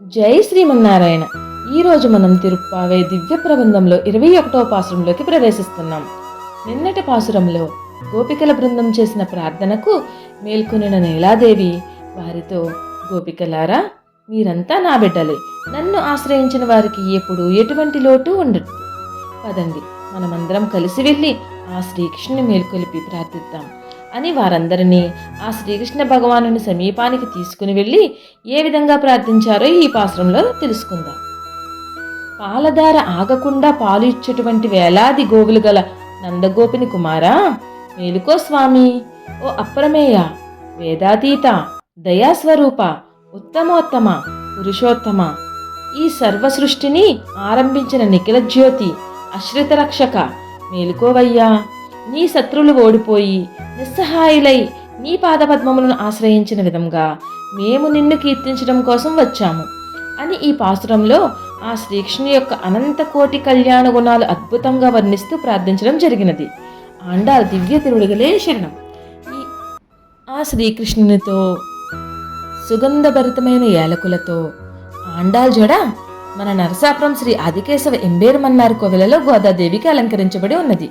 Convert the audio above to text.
జై శ్రీమన్నారాయణ. ఈరోజు మనం తిరుప్పావై దివ్య ప్రబంధంలో 21వ పాసురంలోకి ప్రవేశిస్తున్నాం. నిన్నటి పాసురంలో గోపికల బృందం చేసిన ప్రార్థనకు మేల్కొనిన నీలాదేవి వారితో, గోపికలారా, మీరంతా నా బిడ్డలే, నన్ను ఆశ్రయించిన వారికి ఎప్పుడు ఎటువంటి లోటు ఉండదు. పదండి, మనమందరం కలిసి వెళ్ళి ఆ శ్రీకృష్ణుని మేల్కొలిపి ప్రార్థిద్దాం అని వారందరినీ ఆ శ్రీకృష్ణ భగవానుని సమీపానికి తీసుకుని వెళ్ళి ఏ విధంగా ప్రార్థించారో ఈ పాసురంలో తెలుసుకుందాం. పాలధార ఆగకుండా పాలు ఇచ్చేటువంటి వేలాది గోవులు గల నందగోపిని కుమారా, మేలుకో స్వామి. ఓ అప్రమేయ, వేదాతీత, దయాస్వరూప, ఉత్తమోత్తమ, పురుషోత్తమ, ఈ సర్వ సృష్టిని ఆరంభించిన నిఖిల జ్యోతి, అశ్రిత రక్షక, మేలుకోవయ్యా. నీ శత్రువులు ఓడిపోయి నిస్సహాయులై నీ పాదపద్మములను ఆశ్రయించిన విధంగా మేము నిన్ను కీర్తించడం కోసం వచ్చాము అని ఈ పాసురంలో ఆ శ్రీకృష్ణు యొక్క అనంత కోటి కళ్యాణ గుణాలు అద్భుతంగా వర్ణిస్తూ ప్రార్థించడం జరిగినది. ఆండాళ్ దివ్య తిరుడుగలే శరణం. ఆ శ్రీకృష్ణునితో సుగంధభరితమైన ఏలకులతో ఆండాళ్ జడ మన నరసాపురం శ్రీ ఆదికేశవ ఎంబేరుమన్నార్ కోవెలలో గోదాదేవికి అలంకరించబడి ఉన్నది.